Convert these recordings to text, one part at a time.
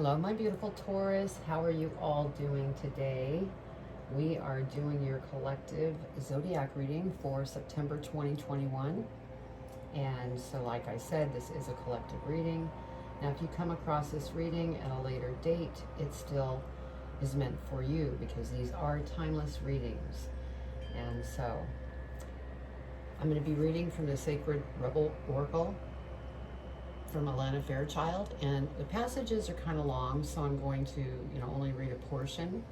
Hello, my beautiful Taurus. How are you all doing today? We are doing your collective zodiac reading for September 2021. And so, like I said, this is a collective reading. Now, if you come across this reading at a later date, it still is meant for you because these are timeless readings. And so, I'm going to be reading from the Sacred Rebel Oracle from Alana Fairchild, and the passages are kind of long, so I'm going to, only read a portion.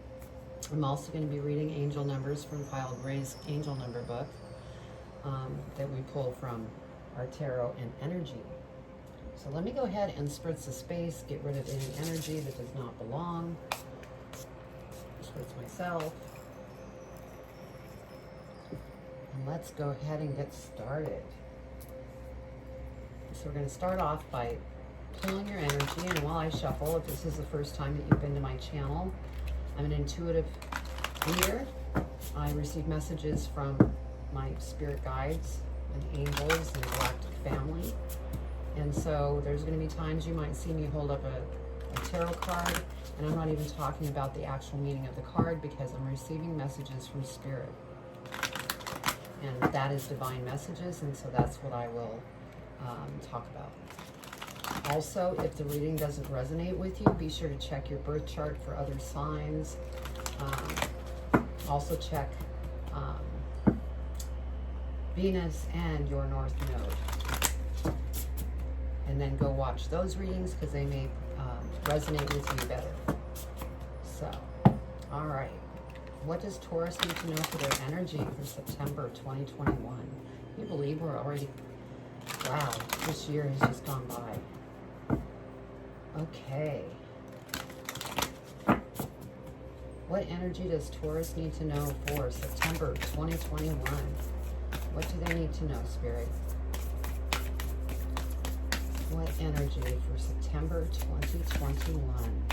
I'm also going to be reading angel numbers from Kyle Gray's angel number book that we pull from our tarot and energy. So let me go ahead and spritz the space, get rid of any energy that does not belong. Spritz myself. And let's go ahead and get started. So we're going to start off by pulling your energy, and while I shuffle, if this is the first time that you've been to my channel, I'm an intuitive reader. I receive messages from my spirit guides and angels and galactic family. And so there's going to be times you might see me hold up a tarot card, and I'm not even talking about the actual meaning of the card because I'm receiving messages from spirit. And that is divine messages, and so that's what I will talk about. Also, if the reading doesn't resonate with you, be sure to check your birth chart for other signs. Also check Venus and your North Node. And then go watch those readings because they may resonate with you better. So, all right. What does Taurus need to know for their energy for September 2021? Can you believe we're already... Wow, this year has just gone by. Okay. What energy does Taurus need to know for September 2021? What do they need to know, Spirit? What energy for September 2021?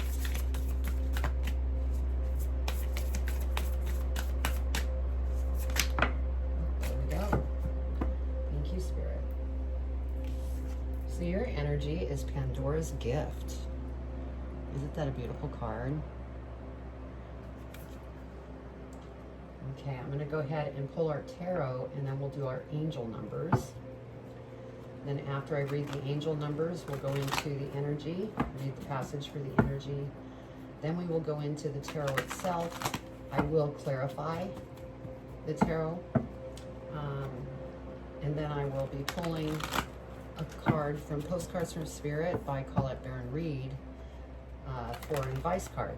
So your energy is Pandora's gift. Isn't that a beautiful card? Okay, I'm going to go ahead and pull our tarot, and then we'll do our angel numbers. Then after I read the angel numbers, we'll go into the energy, read the passage for the energy. Then we will go into the tarot itself. I will clarify the tarot. And then I will be pulling a card from Postcards from Spirit by Colette Baron Reed for an advice card.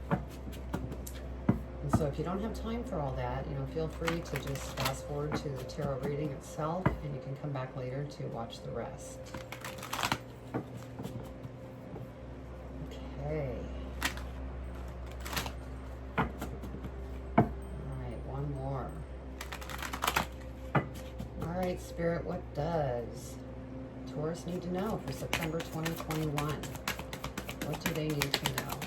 And so if you don't have time for all that, feel free to just fast forward to the tarot reading itself, and you can come back later to watch the rest. Okay. All right, one more. All right, Spirit, what does Taurus need to know for September 2021? What do they need to know?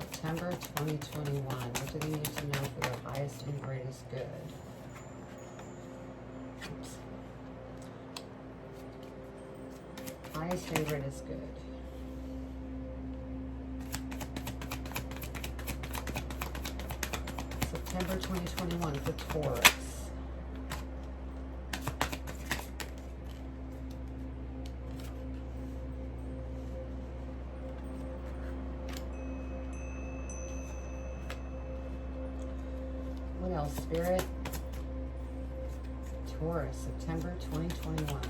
September 2021. What do they need to know for their highest and greatest good? Oops. Highest and greatest good. September 2021 for Taurus. What else, Spirit? Taurus, September 2021.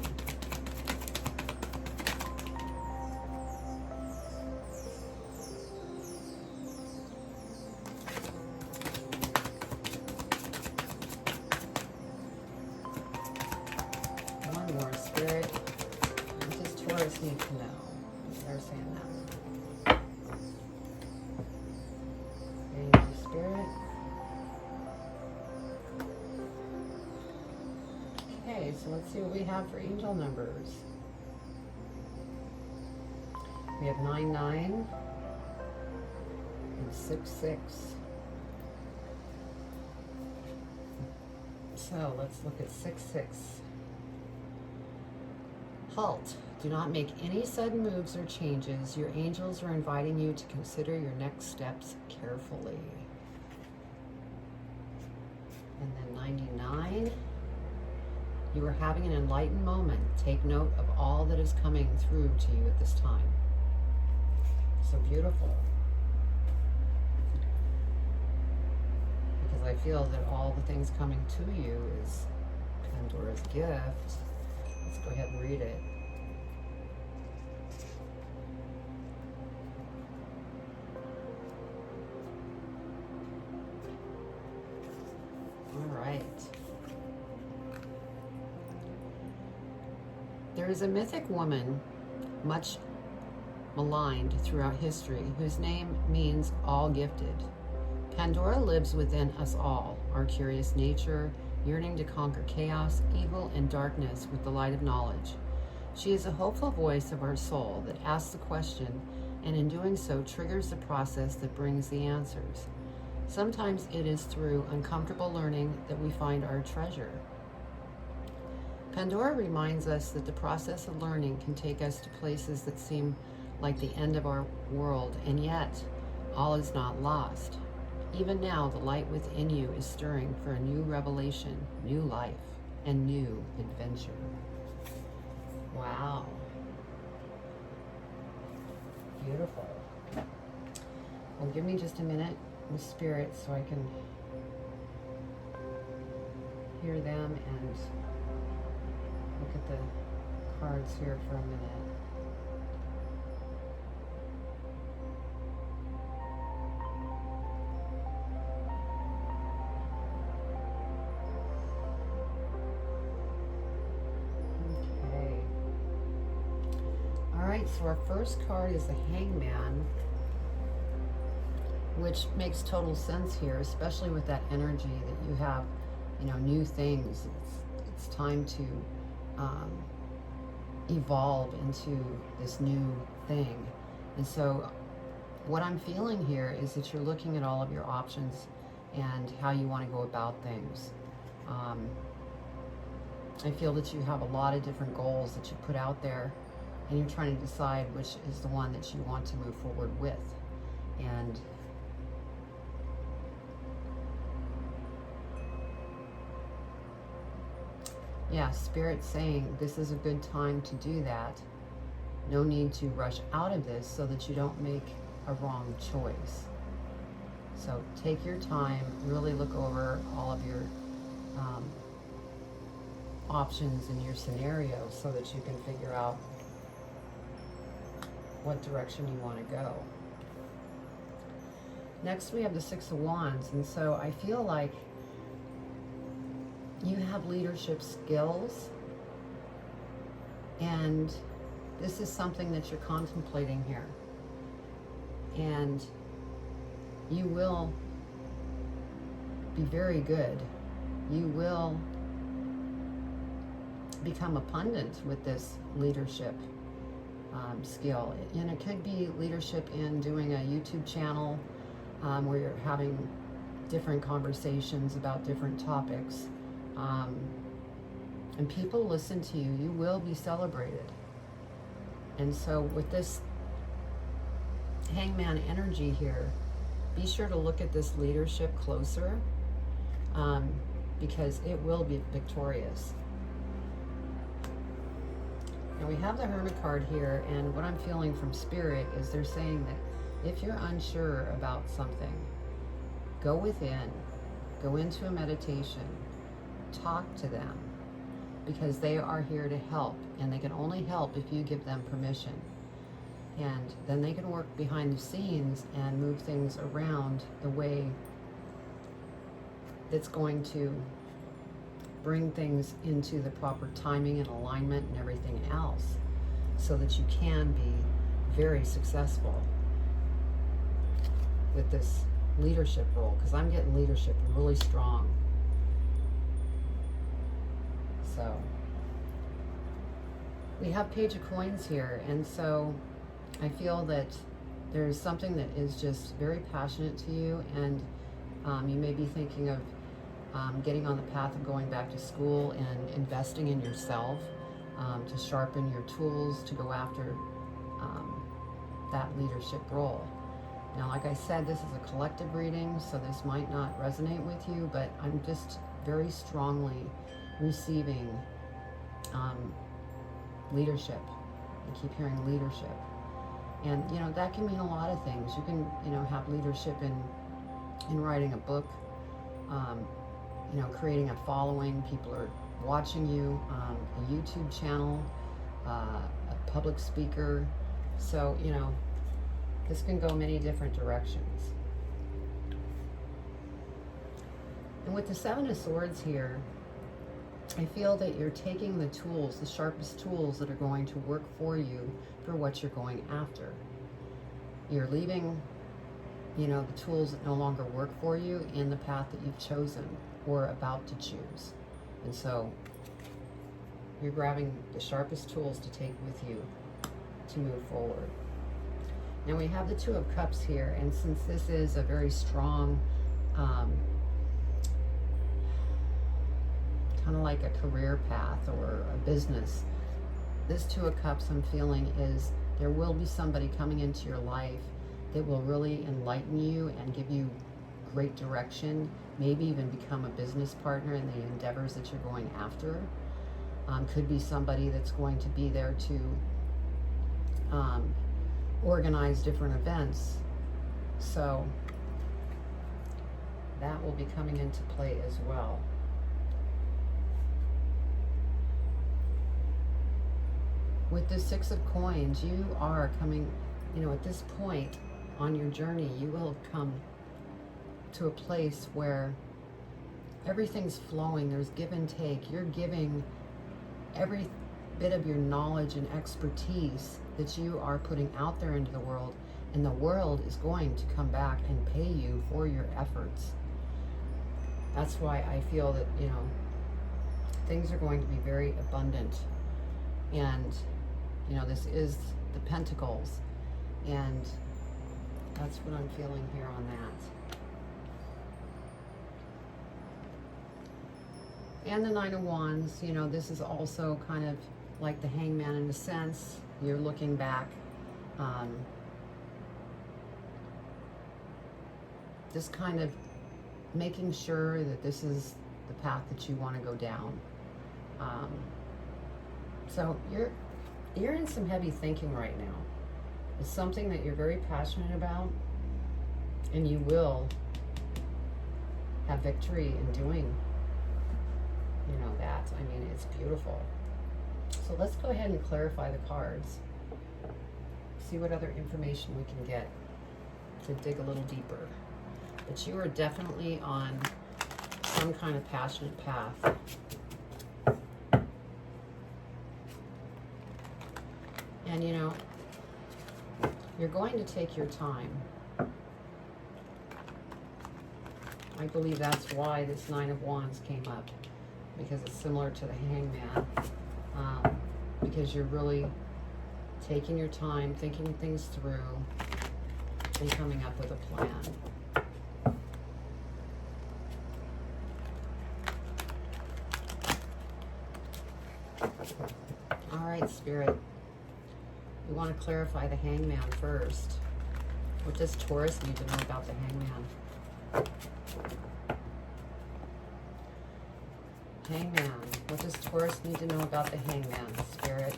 One more, Spirit. What does Taurus need to know? They're saying that. Thank you, Spirit. Okay, so let's see what we have for angel numbers. We have 99 and 66. So let's look at 66. Halt. Do not make any sudden moves or changes. Your angels are inviting you to consider your next steps carefully. And then 99. You are having an enlightened moment. Take note of all that is coming through to you at this time. So beautiful. Because I feel that all the things coming to you is Pandora's gift. Let's go ahead and read it. All right. There is a mythic woman, much maligned throughout history, whose name means all gifted. Pandora lives within us all, our curious nature, yearning to conquer chaos, evil, and darkness with the light of knowledge. She is a hopeful voice of our soul that asks the question, and in doing so triggers the process that brings the answers. Sometimes it is through uncomfortable learning that we find our treasure. Pandora reminds us that the process of learning can take us to places that seem like the end of our world, and yet all is not lost. Even now, the light within you is stirring for a new revelation, new life, and new adventure. Wow. Beautiful. Well, give me just a minute with spirit so I can hear them and look at the cards here for a minute. Okay. All right, so our first card is the Hangman, which makes total sense here, especially with that energy that you have, you know, new things. It's time to evolve into this new thing. And so what I'm feeling here is that you're looking at all of your options and how you want to go about things. I feel that you have a lot of different goals that you put out there, and you're trying to decide which is the one that you want to move forward with. And yeah, Spirit's saying this is a good time to do that. No need to rush out of this so that you don't make a wrong choice. So take your time, really look over all of your options in your scenario so that you can figure out what direction you want to go. Next we have the Six of Wands, and so I feel like you have leadership skills, and this is something that you're contemplating here, and you will be very good. You will become abundant with this leadership skill, and it could be leadership in doing a YouTube channel where you're having different conversations about different topics. And people listen to you, you will be celebrated. And so with this Hangman energy here, be sure to look at this leadership closer, because it will be victorious. Now we have the Hermit card here, and what I'm feeling from Spirit is they're saying that if you're unsure about something, go within, go into a meditation, talk to them, because they are here to help, and they can only help if you give them permission. And then they can work behind the scenes and move things around the way that's going to bring things into the proper timing and alignment and everything else, so that you can be very successful with this leadership role, because I'm getting leadership really strong. So we have Page of Coins here, and so I feel that there's something that is just very passionate to you, and you may be thinking of getting on the path of going back to school and investing in yourself. to sharpen your tools to go after that leadership role. Now, like I said, this is a collective reading, so this might not resonate with you, but I'm just very strongly receiving leadership. I keep hearing leadership. And, you know, that can mean a lot of things. You can, you know, have leadership in writing a book, you know, creating a following. People are watching you, a YouTube channel, a public speaker. So, you know, this can go many different directions. And with the Seven of Swords here, I feel that you're taking the tools, the sharpest tools that are going to work for you for what you're going after. You're leaving, you know, the tools that no longer work for you in the path that you've chosen or about to choose. And so you're grabbing the sharpest tools to take with you to move forward. Now we have the Two of Cups here, and since this is a very strong, kind of like a career path or a business, this Two of Cups I'm feeling is there will be somebody coming into your life that will really enlighten you and give you great direction, maybe even become a business partner in the endeavors that you're going after. Could be somebody that's going to be there to organize different events. So that will be coming into play as well. With the Six of Coins, you are coming, you know, at this point on your journey, you will have come to a place where everything's flowing. There's give and take. You're giving every bit of your knowledge and expertise that you are putting out there into the world, and the world is going to come back and pay you for your efforts. That's why I feel that, you know, things are going to be very abundant. And, you know, this is the Pentacles, and that's what I'm feeling here on that. And the Nine of Wands, you know, this is also kind of like the Hangman in a sense. You're looking back, just kind of making sure that this is the path that you want to go down. So you're in some heavy thinking right now. It's something that you're very passionate about, and you will have victory in doing, you know, that. I mean, it's beautiful. So let's go ahead and clarify the cards. See what other information we can get to dig a little deeper. But you are definitely on some kind of passionate path. And, you know, you're going to take your time. I believe that's why this Nine of Wands came up, because it's similar to the Hangman. Because you're really taking your time, thinking things through, and coming up with a plan. All right, Spirit. We want to clarify the Hangman first. What does Taurus need to know about the Hangman? Hangman. What does Taurus need to know about the Hangman, Spirit?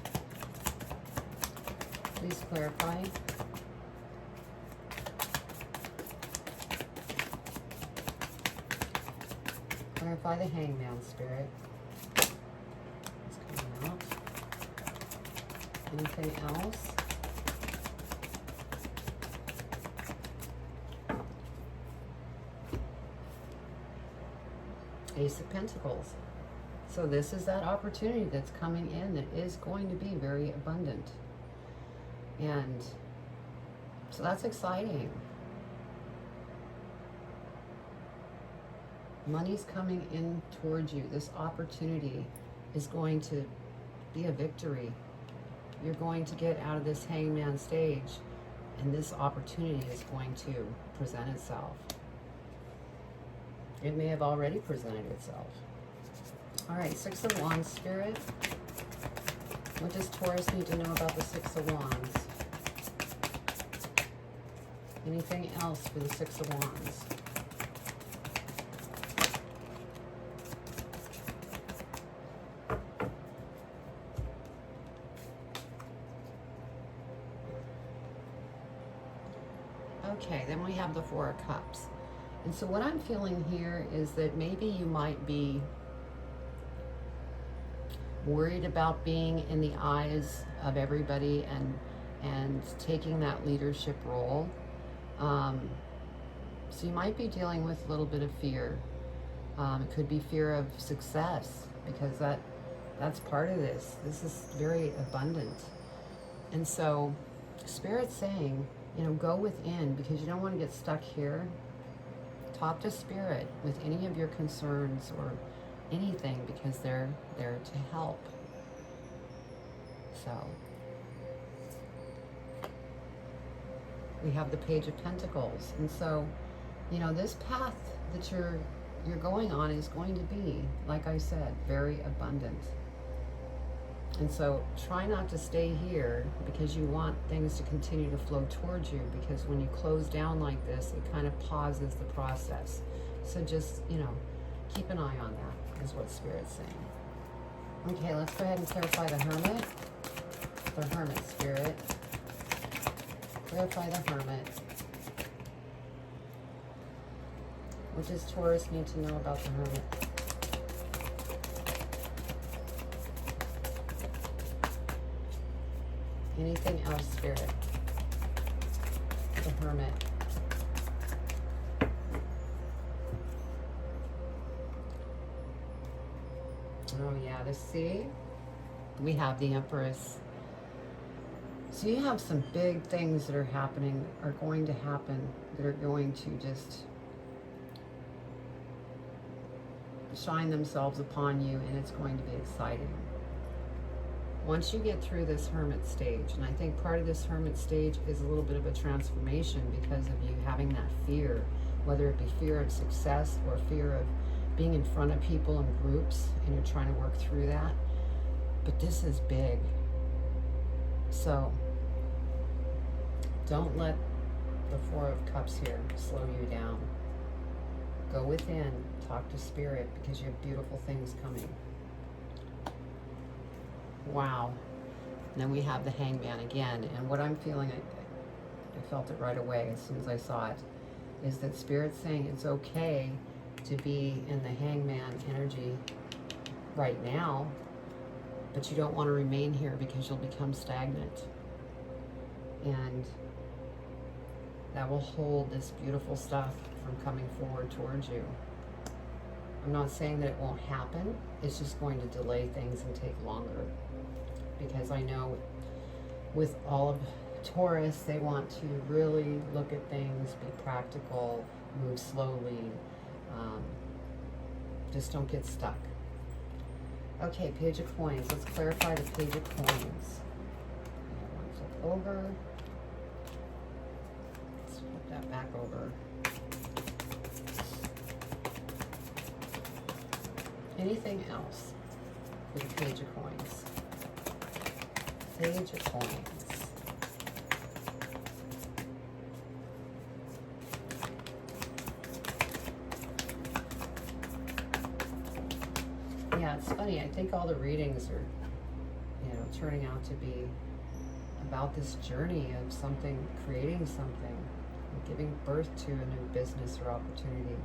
Please clarify. Clarify the Hangman, Spirit. It's coming out. Anything else? Ace of Pentacles. So this is that opportunity that's coming in that is going to be very abundant. And so that's exciting. Money's coming in towards you. This opportunity is going to be a victory. You're going to get out of this Hangman stage, and this opportunity is going to present itself. It may have already presented itself. All right, Six of Wands, Spirit. What does Taurus need to know about the Six of Wands? Anything else for the Six of Wands? Okay, then we have the Four of Cups. And so what I'm feeling here is that maybe you might be worried about being in the eyes of everybody and taking that leadership role. So you might be dealing with a little bit of fear. It could be fear of success, because that's part of this. This is very abundant. And so Spirit's saying, you know, go within, because you don't want to get stuck here. Talk to Spirit with any of your concerns or anything, because they're there to help. So we have the Page of Pentacles. And so, you know, this path that you're going on is going to be, like I said, very abundant. And so try not to stay here, because you want things to continue to flow towards you, because when you close down like this, it kind of pauses the process. So just, you know, keep an eye on that, is what Spirit's saying. Okay, let's go ahead and clarify the Hermit. The Hermit, Spirit. Clarify the Hermit. What does Taurus need to know about the Hermit? Anything else, Spirit? The Hermit. Oh yeah, to see, we have the Empress. So you have some big things that are happening, are going to happen, that are going to just shine themselves upon you, and it's going to be exciting. Once you get through this Hermit stage, and I think part of this Hermit stage is a little bit of a transformation because of you having that fear, whether it be fear of success or fear of being in front of people in groups, and you're trying to work through that. But this is big. So don't let the Four of Cups here slow you down. Go within, talk to Spirit, because you have beautiful things coming. Wow. And then we have the Hangman again. And what I'm feeling, I felt it right away as soon as I saw it, is that Spirit's saying it's okay to be in the Hangman energy right now, but you don't want to remain here, because you'll become stagnant. And that will hold this beautiful stuff from coming forward towards you. I'm not saying that it won't happen. It's just going to delay things and take longer. Because I know with all of Taurus, they want to really look at things, be practical, move slowly. Just don't get stuck. Okay, Page of Coins. Let's clarify the Page of Coins. One flip over. Let's flip that back over. Anything else for the Page of Coins? Page of Coins. Yeah, it's funny. I think all the readings are, you know, turning out to be about this journey of something, creating something, giving birth to a new business or opportunity.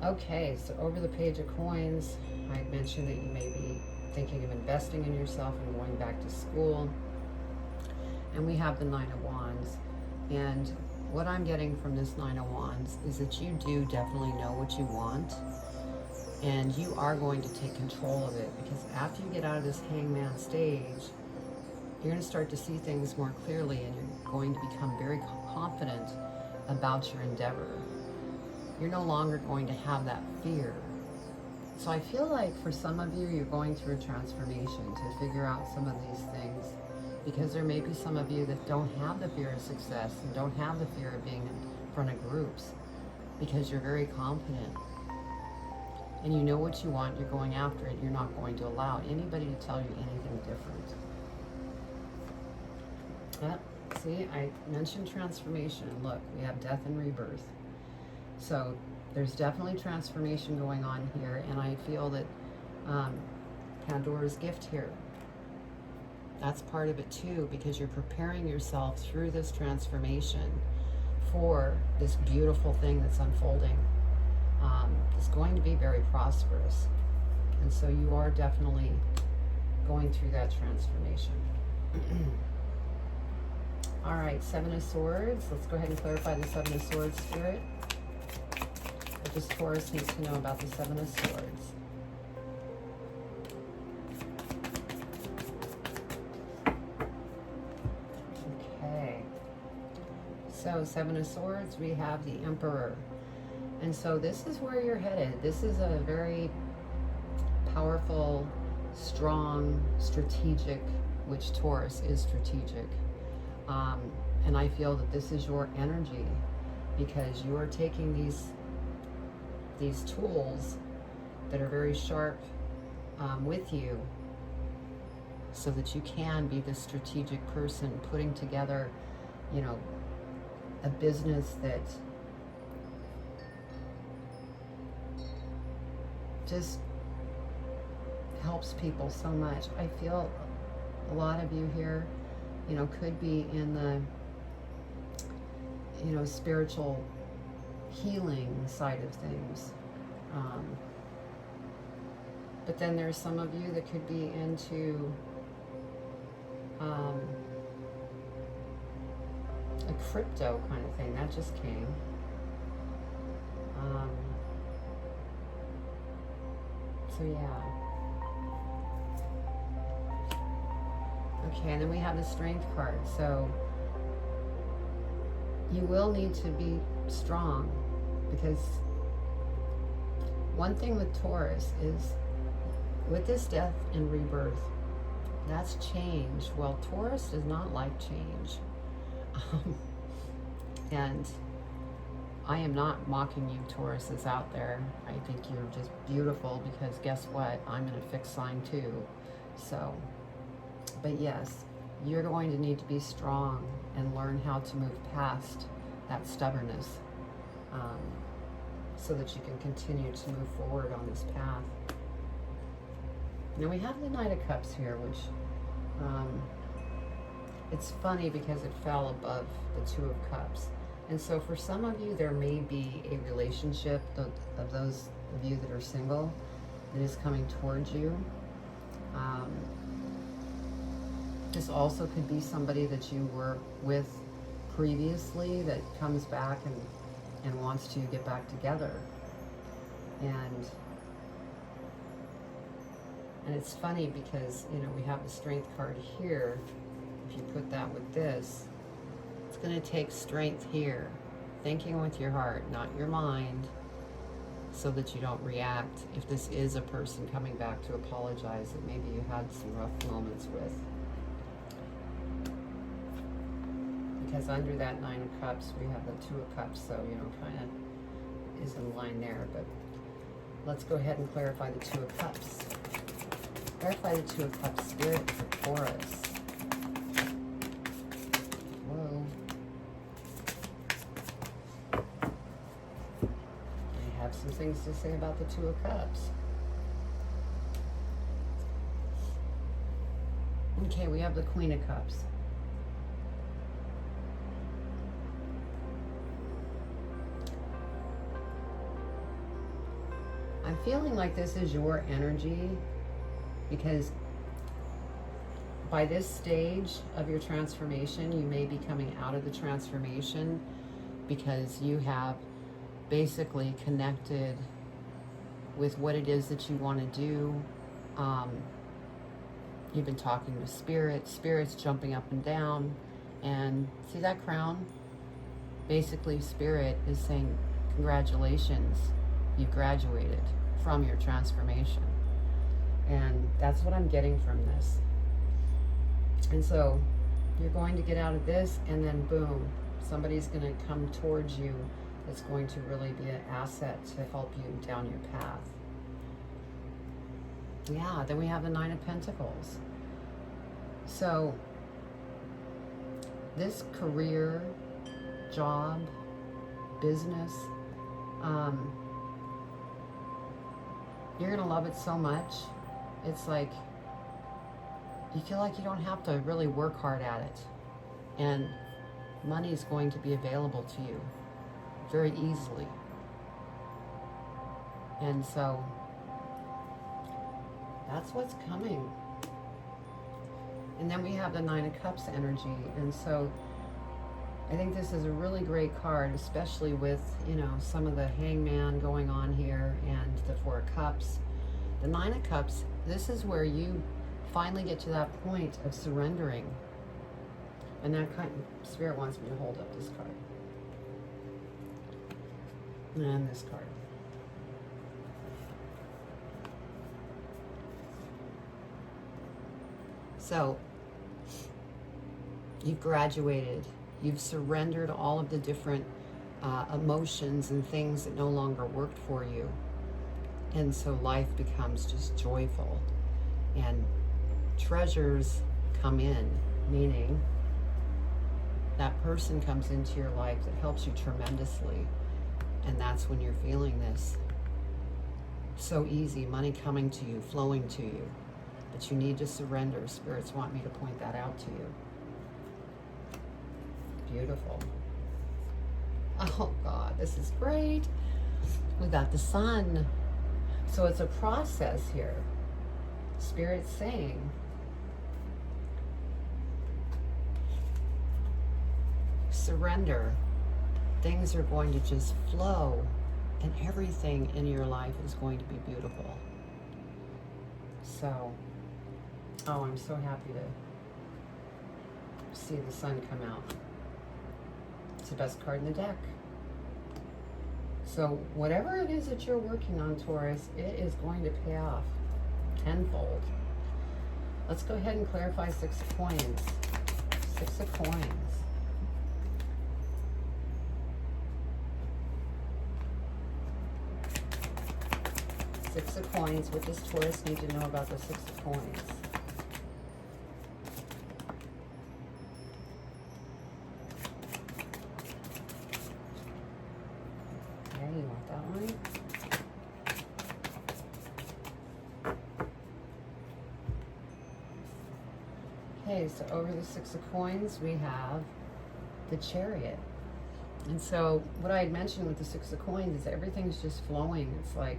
Okay, so over the Page of Coins, I mentioned that you may be thinking of investing in yourself and going back to school. And we have the Nine of Wands. And what I'm getting from this Nine of Wands is that you do definitely know what you want. And you are going to take control of it, because after you get out of this Hangman stage, you're going to start to see things more clearly, and you're going to become very confident about your endeavor. You're no longer going to have that fear. So I feel like for some of you, you're going through a transformation to figure out some of these things, because there may be some of you that don't have the fear of success and don't have the fear of being in front of groups, because you're very confident. and you know what you want, you're going after it. You're not going to allow anybody to tell you anything different. See, I mentioned transformation. Look, we have death and rebirth. So there's definitely transformation going on here, and I feel that Pandora's gift here, that's part of it too, because you're preparing yourself through this transformation for this beautiful thing that's unfolding. It's going to be very prosperous, and so you are definitely going through that transformation. All right, Seven of Swords. Let's go ahead and clarify the Seven of Swords, Spirit. What does Taurus needs to know about the Seven of Swords? Okay. So, Seven of Swords, we have the Emperor. And so this is where you're headed. This is a very powerful, strong, strategic, which Taurus is strategic. And I feel that this is your energy, because you are taking these tools that are very sharp with you, so that you can be this strategic person putting together, you know, a business that just helps people so much. I feel a lot of you here, you know, could be in the, you know, spiritual healing side of things. But then there's some of you that could be into a crypto kind of thing. That just came. So yeah. Okay, and then we have the Strength card. So you will need to be strong, because one thing with Taurus is, with this death and rebirth, that's change. Well, Taurus does not like change. And I am not mocking you, Tauruses out there. I think you're just beautiful, because guess what? I'm in a fixed sign too. So, but yes, you're going to need to be strong and learn how to move past that stubbornness, so that you can continue to move forward on this path. Now we have the Knight of Cups here, which it's funny because it fell above the Two of Cups. And so for some of you, there may be a relationship of those of you that are single that is coming towards you. This also could be somebody that you were with previously that comes back and wants to get back together. And it's funny because, you know, we have the Strength card here. If you put that with this, it's going to take strength here, thinking with your heart, not your mind, so that you don't react if this is a person coming back to apologize that maybe you had some rough moments with. Because under that Nine of Cups, we have the Two of Cups, so, you know, kind of is in line there. But let's go ahead and clarify the Two of Cups. Clarify the Two of Cups, Spirit, for Taurus. Whoa. I have some things to say about the Two of Cups. Okay, we have the Queen of Cups. I'm feeling like this is your energy, because by this stage of your transformation, you may be coming out of the transformation because you have basically connected with what it is that you want to do. You've been talking to Spirit's jumping up and down, and see that crown? Basically, Spirit is saying, congratulations, you've graduated from your transformation. And that's what I'm getting from this. And so you're going to get out of this, and then boom, somebody's going to come towards you that's going to really be an asset to help you down your path. Yeah, then we have the Nine of Pentacles. So this career, job, business, you're going to love it so much. It's like you feel like you don't have to really work hard at it. And money is going to be available to you very easily. And so that's what's coming. And then we have the Nine of Cups energy. And so I think this is a really great card, especially with, you know, some of the Hangman going on here and the Four of Cups. The Nine of Cups, this is where you finally get to that point of surrendering. And that kind of, Spirit wants me to hold up this card. And this card. So, you've graduated. You've surrendered all of the different emotions and things that no longer worked for you. And so life becomes just joyful. And treasures come in, meaning that person comes into your life that helps you tremendously. And that's when you're feeling this. So easy, money coming to you, flowing to you. But you need to surrender. Spirits want me to point that out to you. Beautiful. Oh God, this is great. We got the Sun. So it's a process here. Spirit's saying, surrender. Things are going to just flow, and everything in your life is going to be beautiful. So, oh, I'm so happy to see the Sun come out. It's the best card in the deck. So whatever it is that you're working on, Taurus, it is going to pay off tenfold. Let's go ahead and clarify Six of Coins. Six of Coins. Six of Coins. What does Taurus need to know about the Six of Coins? You want that one? Okay, so over the Six of Coins, we have the Chariot. And so what I had mentioned with the Six of Coins is everything's just flowing. It's like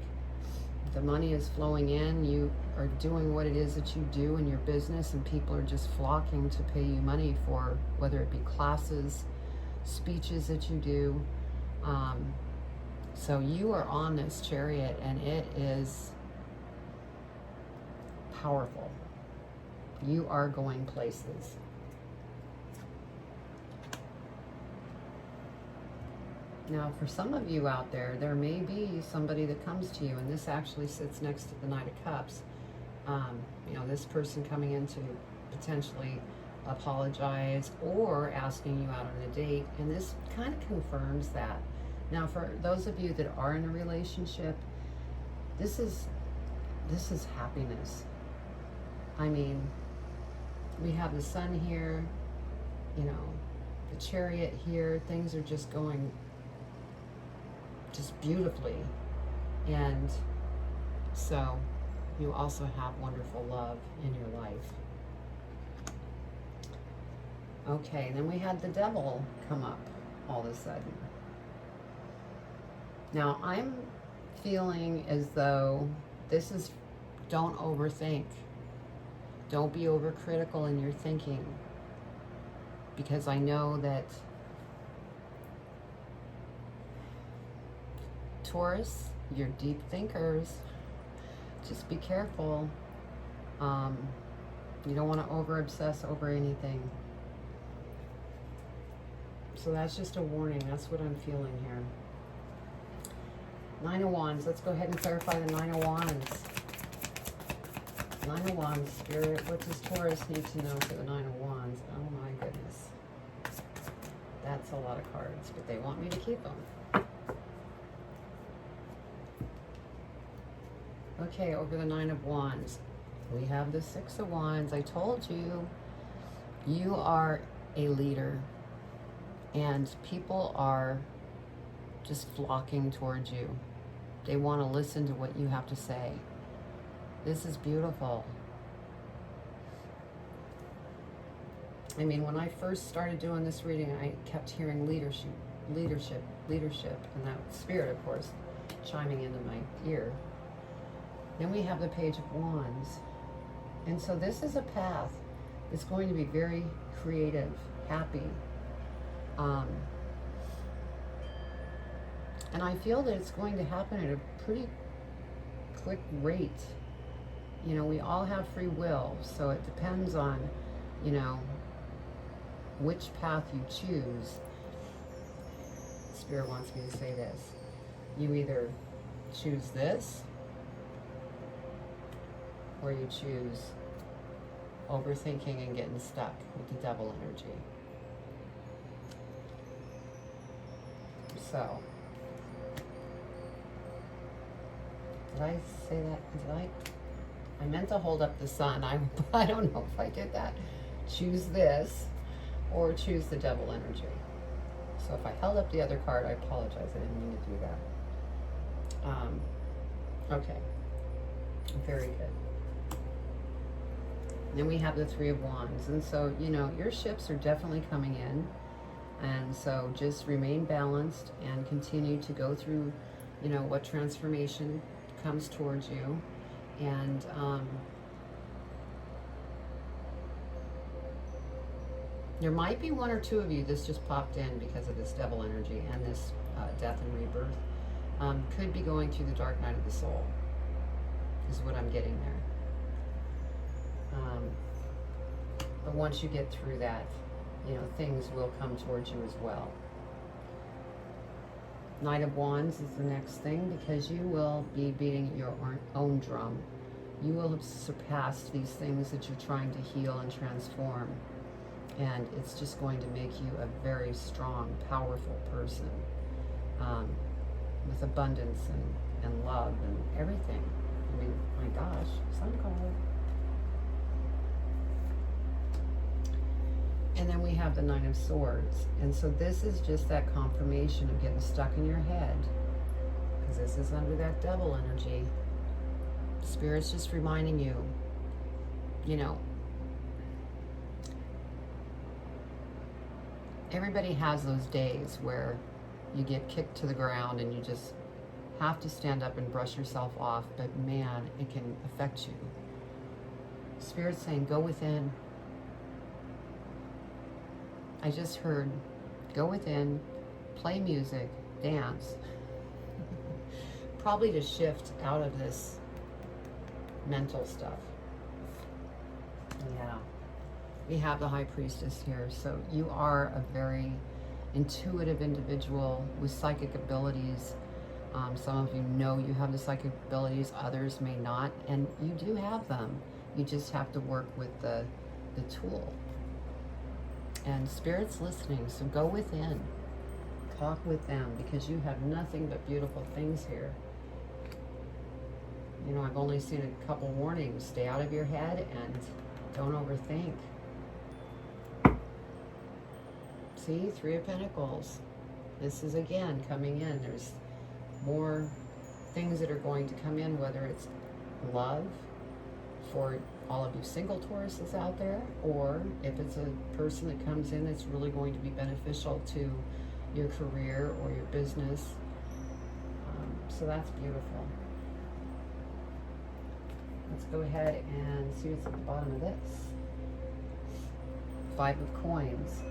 the money is flowing in. You are doing what it is that you do in your business, and people are just flocking to pay you money for whether it be classes, speeches that you do. So you are on this Chariot, and it is powerful. You are going places. Now, for some of you out there, there may be somebody that comes to you, and this actually sits next to the Knight of Cups. You know, this person coming in to potentially apologize or asking you out on a date, and this kind of confirms that. Now, for those of you that are in a relationship, this is happiness. I mean, we have the Sun here, you know, the Chariot here. Things are just going just beautifully. And so you also have wonderful love in your life. Okay, then we had the Devil come up all of a sudden. Now, I'm feeling as though this is, don't overthink. Don't be overcritical in your thinking. Because I know that Taurus, you're deep thinkers. Just be careful. You don't want to over-obsess over anything. So that's just a warning. That's what I'm feeling here. Nine of Wands. Let's go ahead and clarify the Nine of Wands. Nine of Wands, Spirit. What does Taurus need to know for the Nine of Wands? Oh my goodness. That's a lot of cards, but they want me to keep them. Okay, over the Nine of Wands, we have the Six of Wands. I told you, you are a leader, and people are just flocking towards you. They want to listen to what you have to say. This is beautiful. I mean, when I first started doing this reading, I kept hearing leadership, and that spirit, of course, chiming into my ear. Then we have the Page of Wands. And so this is a path that's going to be very creative, happy. And I feel that it's going to happen at a pretty quick rate. You know, we all have free will, so it depends on, you know, which path you choose. Spirit wants me to say this. You either choose this, or you choose overthinking and getting stuck with the devil energy. So, did I say that? I meant to hold up the sun. I don't know if I did that. Choose this or choose the devil energy. So if I held up the other card, I apologize. I didn't mean to do that. Okay. Very good. Then we have the Three of Wands. And so, you know, your ships are definitely coming in. And so just remain balanced and continue to go through, you know, what transformation comes towards you. And there might be one or two of you, this just popped in because of this devil energy and this death and rebirth, could be going through the dark night of the soul, is what I'm getting there. But once you get through that, you know, things will come towards you as well. Knight of Wands is the next thing, because you will be beating your own drum. You will have surpassed these things that you're trying to heal and transform. And it's just going to make you a very strong, powerful person, with abundance and love and everything. I mean, my gosh, sun card. And then we have the Nine of Swords. And so this is just that confirmation of getting stuck in your head, because this is under that devil energy. Spirit's just reminding you, you know, everybody has those days where you get kicked to the ground and you just have to stand up and brush yourself off, but man, it can affect you. Spirit's saying, go within. I just heard, go within, play music, dance. Probably to shift out of this mental stuff. Yeah. We have the High Priestess here. So you are a very intuitive individual with psychic abilities. Some of you know you have the psychic abilities, others may not, and you do have them. You just have to work with the tool. And Spirit's listening, so go within. Talk with them, because you have nothing but beautiful things here. You know, I've only seen a couple warnings. Stay out of your head and don't overthink. See, Three of Pentacles. This is again coming in. There's more things that are going to come in, whether it's love for all of you single Tauruses out there, or if it's a person that comes in that's really going to be beneficial to your career or your business. So that's beautiful. Let's go ahead and see what's at the bottom of this. Five of Coins.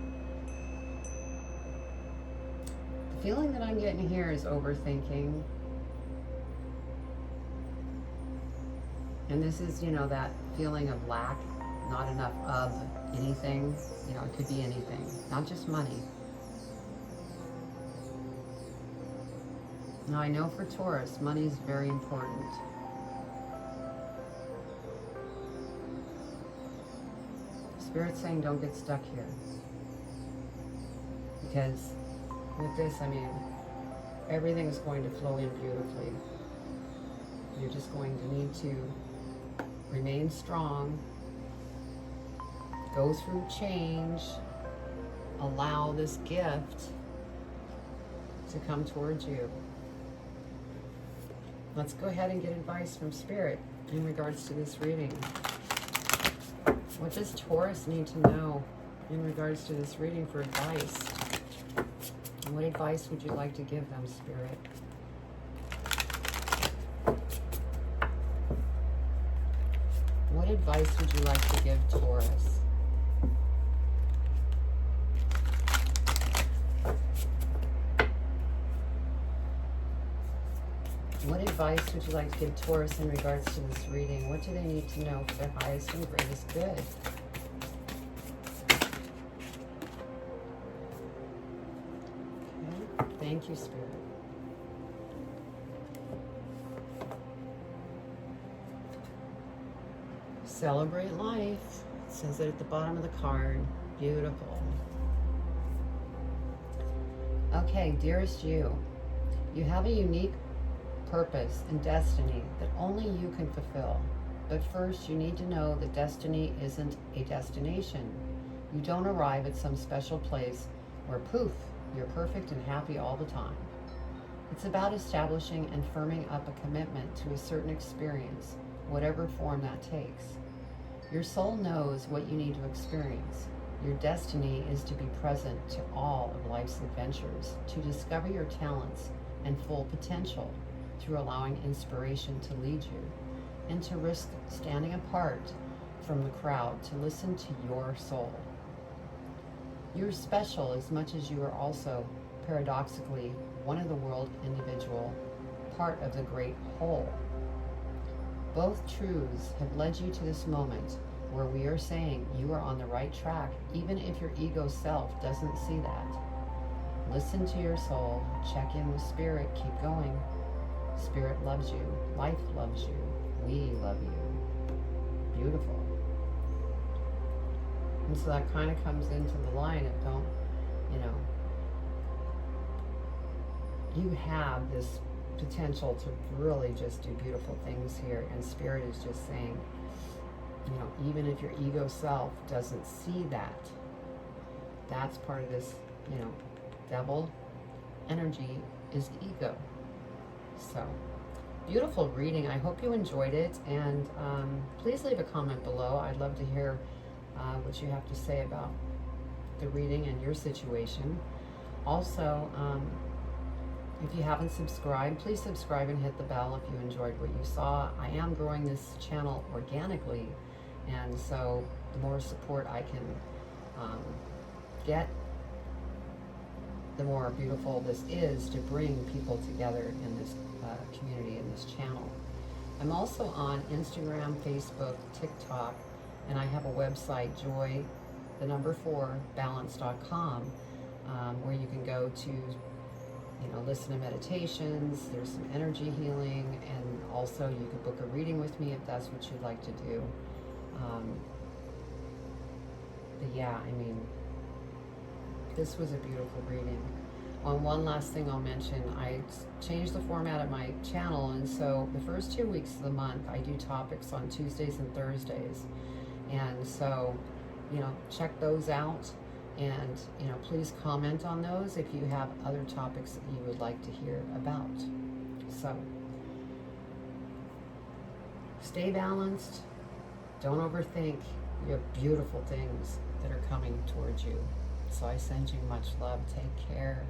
The feeling that I'm getting here is overthinking. And this is, you know, that feeling of lack, not enough of anything. You know, it could be anything, not just money. Now, I know for Taurus, money is very important. Spirit's saying don't get stuck here. Because with this, I mean, everything's going to flow in beautifully. You're just going to need to remain strong, go through change, allow this gift to come towards you. Let's go ahead and get advice from Spirit in regards to this reading. What does Taurus need to know in regards to this reading for advice? And what advice would you like to give them, Spirit? What advice would you like to give Taurus? What advice would you like to give Taurus in regards to this reading? What do they need to know for their highest and greatest good? Okay. Thank you, Spirit. Celebrate life. It says it at the bottom of the card. Beautiful. Okay, dearest you, you have a unique purpose and destiny that only you can fulfill. But first, you need to know that destiny isn't a destination. You don't arrive at some special place where poof, you're perfect and happy all the time. It's about establishing and firming up a commitment to a certain experience, whatever form that takes. Your soul knows what you need to experience. Your destiny is to be present to all of life's adventures, to discover your talents and full potential through allowing inspiration to lead you, and to risk standing apart from the crowd to listen to your soul. You're special as much as you are also, paradoxically, one of the world individual, part of the great whole. Both truths have led you to this moment where we are saying you are on the right track, even if your ego self doesn't see that. Listen to your soul, check in with Spirit, keep going. Spirit loves you, life loves you, we love you. Beautiful. And so that kind of comes into the line of don't, you have this potential to really just do beautiful things here, and Spirit is just saying, even if your ego self doesn't see that, that's part of this, devil energy is ego. So, beautiful reading. I hope you enjoyed it, and please leave a comment below. I'd love to hear what you have to say about the reading and your situation. Also, if you haven't subscribed, please subscribe and hit the bell if you enjoyed what you saw. I am growing this channel organically, and so the more support I can get, the more beautiful this is to bring people together in this community, in this channel. I'm also on Instagram, Facebook, TikTok, and I have a website, joy4balance.com, where you can go to listen to meditations. There's some energy healing, and also you could book a reading with me if that's what you'd like to do. But yeah, this was a beautiful reading. One last thing I'll mention, I changed the format of my channel, and so the first 2 weeks of the month I do topics on Tuesdays and Thursdays, and so check those out, and please comment on those if you have other topics that you would like to hear about. So stay balanced, don't overthink. You have beautiful things that are coming towards you. So I send you much love. Take care.